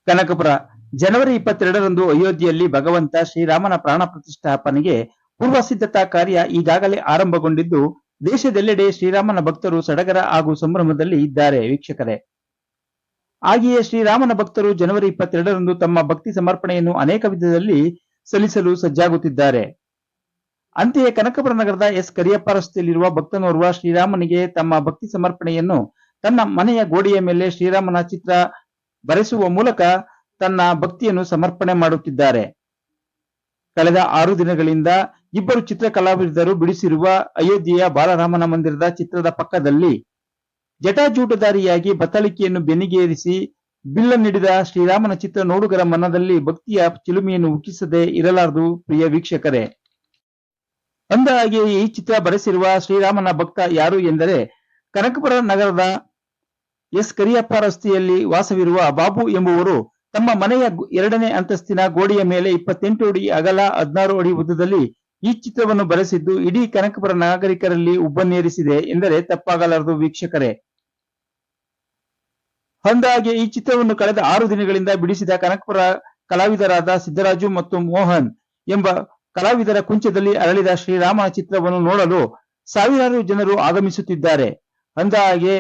ಕನಕಪುರ ಜನವರಿ 22ರಂದು ಅಯೋಧ್ಯೆಯಲ್ಲಿ ಭಗವಂತ ಶ್ರೀರಾಮನ ಪ್ರಾಣ ಪ್ರತಿಷ್ಠಾಪನೆಗೆ ಪೂರ್ವ ಸಿದ್ಧತಾ ಕಾರ್ಯ ಈಗಾಗಲೇ ಆರಂಭಗೊಂಡಿದ್ದು, ದೇಶದೆಲ್ಲೆಡೆ ಶ್ರೀರಾಮನ ಭಕ್ತರು ಸಡಗರ ಹಾಗೂ ಸಂಭ್ರಮದಲ್ಲಿ ಇದ್ದಾರೆ. ವೀಕ್ಷಕರೇ, ಹಾಗೆಯೇ ಶ್ರೀರಾಮನ ಭಕ್ತರು ಜನವರಿ 22ರಂದು ತಮ್ಮ ಭಕ್ತಿ ಸಮರ್ಪಣೆಯನ್ನು ಅನೇಕ ವಿಧದಲ್ಲಿ ಸಲ್ಲಿಸಲು ಸಜ್ಜಾಗುತ್ತಿದ್ದಾರೆ. ಅಂತೆಯೇ ಕನಕಪುರ ನಗರದ ಎಸ್ ಕರಿಯಪ್ಪ ರಸ್ತೆಯಲ್ಲಿರುವ ಭಕ್ತನೋರ್ವ ಶ್ರೀರಾಮನಿಗೆ ತಮ್ಮ ಭಕ್ತಿ ಸಮರ್ಪಣೆಯನ್ನು ತನ್ನ ಮನೆಯ ಗೋಡೆಯ ಮೇಲೆ ಶ್ರೀರಾಮನ ಚಿತ್ರ ಬರೆಸುವ ಮೂಲಕ ತನ್ನ ಭಕ್ತಿಯನ್ನು ಸಮರ್ಪಣೆ ಮಾಡುತ್ತಿದ್ದಾರೆ. ಕಳೆದ 6 ದಿನಗಳಿಂದ ಇಬ್ಬರು ಚಿತ್ರ ಕಲಾವಿದರು ಬಿಡಿಸಿರುವ ಅಯೋಧ್ಯೆಯ ಬಾಲರಾಮನ ಮಂದಿರದ ಚಿತ್ರದ ಪಕ್ಕದಲ್ಲಿ ಜಟಾಜೂಟಧಾರಿಯಾಗಿ ಬತ್ತಳಿಕೆಯನ್ನು ಬೆನ್ನಿಗೇರಿಸಿ ಬಿಲ್ಲನ್ನಿಡಿದ ಶ್ರೀರಾಮನ ಚಿತ್ರ ನೋಡುಗರ ಮನದಲ್ಲಿ ಭಕ್ತಿಯ ಚಿಲುಮೆಯನ್ನು ಉಕ್ಕಿಸದೆ ಇರಲಾರದು. ಪ್ರಿಯ ವೀಕ್ಷಕರೇ, ಅಂದ ಹಾಗೆ ಈ ಚಿತ್ರ ಬರೆಸಿರುವ ಶ್ರೀರಾಮನ ಭಕ್ತ ಯಾರು ಎಂದರೆ ಕನಕಪುರ ನಗರದ ಎಸ್ ಕರಿಯಪ್ಪ ರಸ್ತೆಯಲ್ಲಿ ವಾಸವಿರುವ ಬಾಬು ಎಂಬುವರು ತಮ್ಮ ಮನೆಯ 2ನೇ ಅಂತಸ್ತಿನ ಗೋಡೆಯ ಮೇಲೆ 28 ಅಡಿ ಅಗಲ 16 ಅಡಿ ಉದ್ದದಲ್ಲಿ ಈ ಚಿತ್ರವನ್ನು ಬರೆಸಿದ್ದು ಇಡೀ ಕನಕಪುರ ನಾಗರಿಕರಲ್ಲಿ ಉಬ್ಬನ್ನೇರಿಸಿದೆ ಎಂದರೆ ತಪ್ಪಾಗಲಾರದು. ವೀಕ್ಷಕರೇ, ಅಂದಾಗೆ ಈ ಚಿತ್ರವನ್ನು ಕಳೆದ 6 ದಿನಗಳಿಂದ ಬಿಡಿಸಿದ ಕನಕಪುರ ಕಲಾವಿದರಾದ ಸಿದ್ದರಾಜು ಮತ್ತು ಮೋಹನ್ ಎಂಬ ಕಲಾವಿದರ ಕುಂಚದಲ್ಲಿ ಅರಳಿದ ಶ್ರೀರಾಮನ ಚಿತ್ರವನ್ನು ನೋಡಲು ಸಾವಿರಾರು ಜನರು ಆಗಮಿಸುತ್ತಿದ್ದಾರೆ. ಅಂದಹಾಗೆ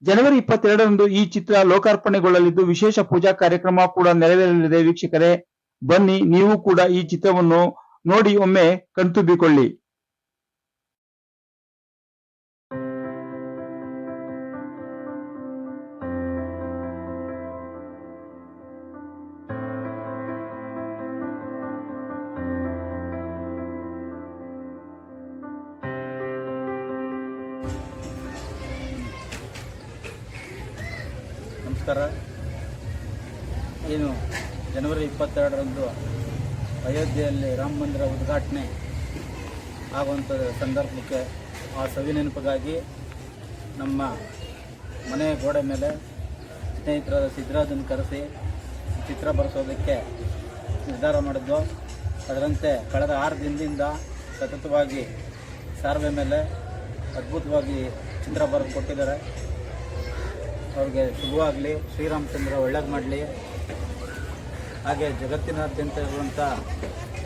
ಜನವರಿ 22ರಂದು ಈ ಚಿತ್ರ ಲೋಕಾರ್ಪಣೆಗೊಳ್ಳಲಿದ್ದು ವಿಶೇಷ ಪೂಜಾ ಕಾರ್ಯಕ್ರಮ ಕೂಡ ನೆರವೇರಲಿದೆ. ವೀಕ್ಷಕರೇ, ಬನ್ನಿ ನೀವು ಕೂಡ ಈ ಚಿತ್ರವನ್ನು ನೋಡಿ ಒಮ್ಮೆ ಕಣ್ತುಂಬಿಕೊಳ್ಳಿ. ನಮಸ್ಕಾರ. ಏನು ಜನವರಿ 22ರಂದು ಅಯೋಧ್ಯೆಯಲ್ಲಿ ರಾಮ ಮಂದಿರ ಉದ್ಘಾಟನೆ ಆಗುವಂಥ ಸಂದರ್ಭಕ್ಕೆ ಆ ಸವಿನೆನಪಿಗಾಗಿ ನಮ್ಮ ಮನೆ ಗೋಡೆ ಮೇಲೆ ಸ್ನೇಹಿತರಾದ ಸಿದ್ದರಾಜನ ಕರೆಸಿ ಚಿತ್ರ ಬರೆಸೋದಕ್ಕೆ ನಿರ್ಧಾರ ಮಾಡಿದ್ದು. ಅದರಂತೆ ಕಳೆದ 6 ದಿನದಿಂದ ಸತತವಾಗಿ ಸಾರ್ವೆ ಮೇಲೆ ಅದ್ಭುತವಾಗಿ ಚಿತ್ರ ಬರೆದು ಕೊಟ್ಟಿದ್ದಾರೆ. ಅವ್ರಿಗೆ ಶುಭವಾಗಲಿ, ಶ್ರೀರಾಮಚಂದ್ರ ಒಳ್ಳೇದು ಮಾಡಲಿ. ಹಾಗೆ ಜಗತ್ತಿನಾದ್ಯಂತ ಇರುವಂಥ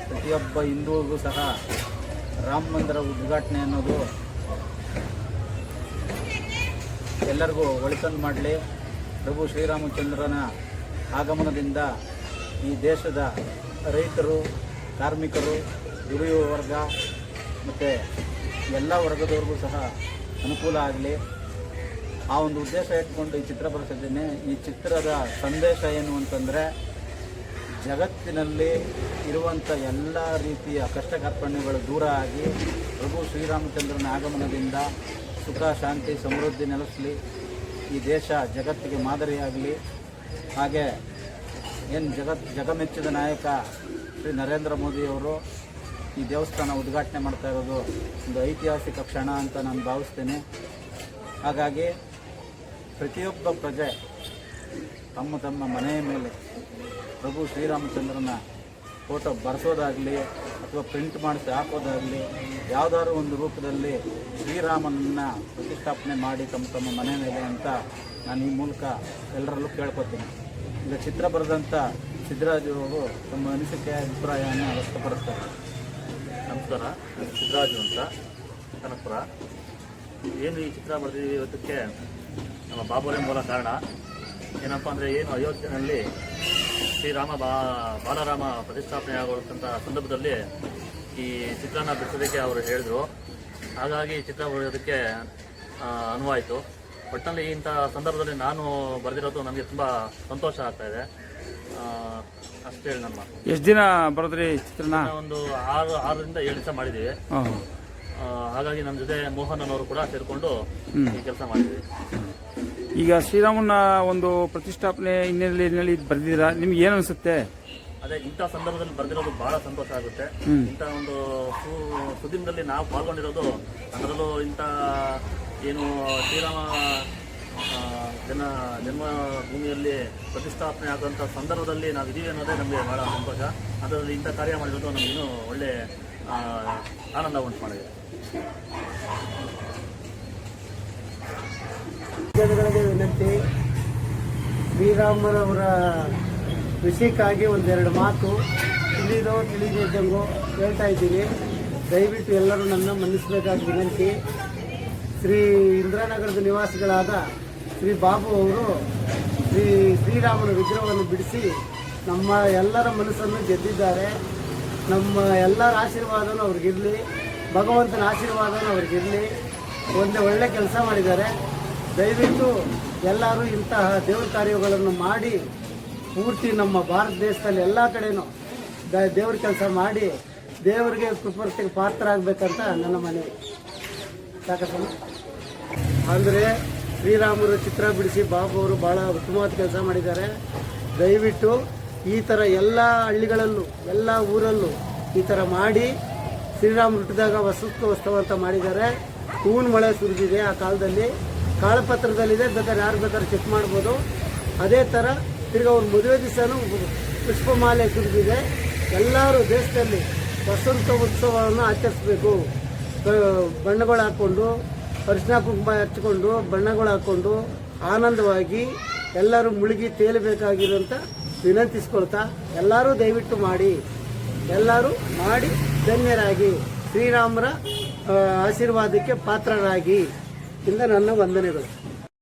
ಪ್ರತಿಯೊಬ್ಬ ಹಿಂದೂಗೂ ಸಹ ರಾಮ ಮಂದಿರ ಉದ್ಘಾಟನೆ ಅನ್ನೋದು ಎಲ್ಲರಿಗೂ ಒಳಿತನ್ನು ಮಾಡಲಿ. ಪ್ರಭು ಶ್ರೀರಾಮಚಂದ್ರನ ಆಗಮನದಿಂದ ಈ ದೇಶದ ರೈತರು, ಕಾರ್ಮಿಕರು, ದುಡಿಯುವ ವರ್ಗ ಮತ್ತು ಎಲ್ಲ ವರ್ಗದವ್ರಿಗೂ ಸಹ ಅನುಕೂಲ ಆಗಲಿ. ಆ ಒಂದು ಉದ್ದೇಶ ಇಟ್ಕೊಂಡು ಈ ಚಿತ್ರ ಬರೆಸಿದ್ದೇನೆ. ಈ ಚಿತ್ರದ ಸಂದೇಶ ಏನು ಅಂತಂದರೆ, ಜಗತ್ತಿನಲ್ಲಿ ಇರುವಂಥ ಎಲ್ಲ ರೀತಿಯ ಕಷ್ಟ ಕಾರ್ಪಣ್ಯಗಳು ದೂರ ಆಗಿ ಪ್ರಭು ಶ್ರೀರಾಮಚಂದ್ರನ ಆಗಮನದಿಂದ ಸುಖ, ಶಾಂತಿ, ಸಮೃದ್ಧಿ ನೆಲೆಸಲಿ. ಈ ದೇಶ ಜಗತ್ತಿಗೆ ಮಾದರಿಯಾಗಲಿ. ಹಾಗೆ ಏನು ಜಗಮೆಚ್ಚಿದ ನಾಯಕ ಶ್ರೀ ನರೇಂದ್ರ ಮೋದಿಯವರು ಈ ದೇವಸ್ಥಾನ ಉದ್ಘಾಟನೆ ಮಾಡ್ತಾ ಇರೋದು ಒಂದು ಐತಿಹಾಸಿಕ ಕ್ಷಣ ಅಂತ ನಾನು ಭಾವಿಸ್ತೇನೆ. ಹಾಗಾಗಿ ಪ್ರತಿಯೊಬ್ಬ ಪ್ರಜೆ ತಮ್ಮ ತಮ್ಮ ಮನೆಯ ಮೇಲೆ ಪ್ರಭು ಶ್ರೀರಾಮಚಂದ್ರನ ಫೋಟೋ ಬರೆಸೋದಾಗಲಿ ಅಥವಾ ಪ್ರಿಂಟ್ ಮಾಡಿಸಿ ಹಾಕೋದಾಗಲಿ, ಯಾವುದಾದ್ರೂ ಒಂದು ರೂಪದಲ್ಲಿ ಶ್ರೀರಾಮನನ್ನು ಪ್ರತಿಷ್ಠಾಪನೆ ಮಾಡಿ ತಮ್ಮ ತಮ್ಮ ಮನೆ ಮೇಲೆ ಅಂತ ನಾನು ಈ ಮೂಲಕ ಎಲ್ಲರಲ್ಲೂ ಕೇಳ್ಕೊತೀನಿ. ಈಗ ಚಿತ್ರ ಬರೆದಂಥ ಸಿದ್ದರಾಜು ಅವರು ತಮ್ಮ ಅನಿಸಿಕೆ, ಅಭಿಪ್ರಾಯವನ್ನು ವ್ಯಕ್ತಪಡಿಸ್ತಾರೆ. ನಮಸ್ಕಾರ, ಸಿದ್ದರಾಜು ಅಂತ, ಕನಕಪುರ. ಏನು ಈ ಚಿತ್ರ ಬರೆದಿರೋದಕ್ಕೆ ನಮ್ಮ ಬಾಬುರೇ ಮೂಲ ಕಾರಣ. ಏನಪ್ಪ ಅಂದರೆ, ಏನು ಅಯೋಧ್ಯೆಯಲ್ಲಿ ಶ್ರೀರಾಮ ಬಾಲರಾಮ ಪ್ರತಿಷ್ಠಾಪನೆ ಆಗುವಂಥ ಸಂದರ್ಭದಲ್ಲಿ ಈ ಚಿತ್ರನ ಬಿಡಿಸೋದಕ್ಕೆ ಅವರು ಹೇಳಿದರು. ಹಾಗಾಗಿ ಚಿತ್ರ ಬರೆಯೋದಕ್ಕೆ ಅನುವಾಯಿತು. ಒಟ್ಟಿನಲ್ಲಿ ಇಂಥ ಸಂದರ್ಭದಲ್ಲಿ ನಾನು ಬರೆದಿರೋದು ನನಗೆ ತುಂಬ ಸಂತೋಷ ಆಗ್ತಾಯಿದೆ. ಅಷ್ಟು ಹೇಳಿ ನಮ್ಮ ಎಷ್ಟು ದಿನ ಬರೆದ್ರಿ ಚಿತ್ರನ? ಒಂದು 6ರಿಂದ 7 ದಿವಸ ಮಾಡಿದ್ದೀವಿ. ಹಾಗಾಗಿ ನಮ್ಮ ಜೊತೆ ಮೋಹನ್ ಅವರು ಕೂಡ ಸೇರಿಕೊಂಡು ಈ ಕೆಲಸ ಮಾಡಿದ್ದೀವಿ. ಈಗ ಶ್ರೀರಾಮನ ಒಂದು ಪ್ರತಿಷ್ಠಾಪನೆ ಹಿನ್ನೆಲೆಯಲ್ಲಿ ಬರೆದಿದ್ದೀರಾ, ನಿಮ್ಗೆ ಏನು ಅನಿಸುತ್ತೆ? ಅದೇ ಇಂಥ ಸಂದರ್ಭದಲ್ಲಿ ಬರೆದಿರೋದು ಬಹಳ ಸಂತೋಷ ಆಗುತ್ತೆ. ಇಂಥ ಒಂದು ಸುದಿನದಲ್ಲಿ ನಾವು ಪಾಲ್ಗೊಂಡಿರೋದು, ಅದರಲ್ಲೂ ಇಂಥ ಏನು ಶ್ರೀರಾಮ ಜನ್ಮಭೂಮಿಯಲ್ಲಿ ಪ್ರತಿಷ್ಠಾಪನೆ ಆಗುವಂಥ ಸಂದರ್ಭದಲ್ಲಿ ನಾವು ಇದೀವಿ ಅನ್ನೋದೇ ನಮಗೆ ಬಹಳ ಸಂತೋಷ. ಅದರಲ್ಲಿ ಇಂಥ ಕಾರ್ಯ ಮಾಡಿರೋದು ನಮಗೆ ಇನ್ನೂ ಒಳ್ಳೆ ಆನಂದ ಉಂಟು ಮಾಡಿದೆ. ಜನಗಳಿಗೆ ವಿನಂತಿ, ಶ್ರೀರಾಮರವರ ವಿಷಯಕ್ಕಾಗಿ ಒಂದೆರಡು ಮಾತು ತಿಳಿದಿದ್ದಂಗೋ ಹೇಳ್ತಾ ಇದ್ದೀನಿ. ದಯವಿಟ್ಟು ಎಲ್ಲರೂ ನನ್ನ ಮನ್ನಿಸಬೇಕಾದ ವಿನಂತಿ. ಶ್ರೀ ಇಂದಿರಾನಗರದ ನಿವಾಸಿಗಳಾದ ಶ್ರೀ ಬಾಬು ಅವರು ಶ್ರೀರಾಮನ ವಿಗ್ರಹವನ್ನು ಬಿಡಿಸಿ ನಮ್ಮ ಎಲ್ಲರ ಮನಸ್ಸನ್ನು ಗೆದ್ದಿದ್ದಾರೆ. ನಮ್ಮ ಎಲ್ಲರ ಆಶೀರ್ವಾದನೂ ಅವ್ರಿಗಿರಲಿ, ಭಗವಂತನ ಆಶೀರ್ವಾದನೂ ಅವ್ರಿಗಿರಲಿ. ಒಳ್ಳೆ ಕೆಲಸ ಮಾಡಿದ್ದಾರೆ. ದಯವಿಟ್ಟು ಎಲ್ಲರೂ ಇಂತಹ ದೇವ್ರ ಕಾರ್ಯಗಳನ್ನು ಮಾಡಿ ಪೂರ್ತಿ ನಮ್ಮ ಭಾರತ ದೇಶದಲ್ಲಿ ಎಲ್ಲ ಕಡೆನೂ ದೇವ್ರ ಕೆಲಸ ಮಾಡಿ ದೇವರಿಗೆ ಕೃಪರ್ತಿಗೆ ಪಾತ್ರ ಆಗಬೇಕಂತ ನನ್ನ ಮನವಿ. ಸಾಕಮ್ಮ. ಅಂದರೆ ಶ್ರೀರಾಮರು ಚಿತ್ರ ಬಿಡಿಸಿ ಬಾಬು ಅವರು ಭಾಳ ಉತ್ತಮವಾದ ಕೆಲಸ ಮಾಡಿದ್ದಾರೆ. ದಯವಿಟ್ಟು ಈ ಥರ ಎಲ್ಲ ಹಳ್ಳಿಗಳಲ್ಲೂ ಎಲ್ಲ ಊರಲ್ಲೂ ಈ ಥರ ಮಾಡಿ ಶ್ರೀರಾಮ ಹುಟ್ಟಿದಾಗ ವಸಂತೋತ್ಸವ ಅಂತ ಮಾಡಿದ್ದಾರೆ. ಹೂವಿನ ಮಳೆ ಸುರಿದಿದೆ ಆ ಕಾಲದಲ್ಲಿ, ಕಾಳಪತ್ರದಲ್ಲಿದೆ, ಬೇಕಾದ್ರೆ ಯಾರು ಬೇಕಾದ್ರೆ ಚೆಕ್ ಮಾಡ್ಬೋದು. ಅದೇ ಥರ ತಿರ್ಗಿ ಅವ್ರ ಮದುವೆ ದಿವಸನೂ ಪುಷ್ಪಮಾಲೆ ಸುರಿದಿದೆ. ಎಲ್ಲರೂ ದೇಶದಲ್ಲಿ ವಸಂತ ಉತ್ಸವವನ್ನು ಆಚರಿಸಬೇಕು. ಬಣ್ಣಗಳು ಹಾಕ್ಕೊಂಡು, ಅರಿಶಿನ ಕುಂಕುಮ ಹಚ್ಕೊಂಡು, ಬಣ್ಣಗಳು ಹಾಕ್ಕೊಂಡು ಆನಂದವಾಗಿ ಎಲ್ಲರೂ ಮುಳುಗಿ ತೇಲಬೇಕಾಗಿರುವಂಥ ವಿನಂತಿಸ್ಕೊಳ್ತಾ ಎಲ್ಲರೂ ದಯವಿಟ್ಟು ಮಾಡಿ, ಎಲ್ಲರೂ ಮಾಡಿ ಧನ್ಯರಾಗಿ ಶ್ರೀರಾಮರ ಆಶೀರ್ವಾದಕ್ಕೆ ಪಾತ್ರರಾಗಿ ಇಂದ ನನ್ನ ವಂದನೆಗಳು.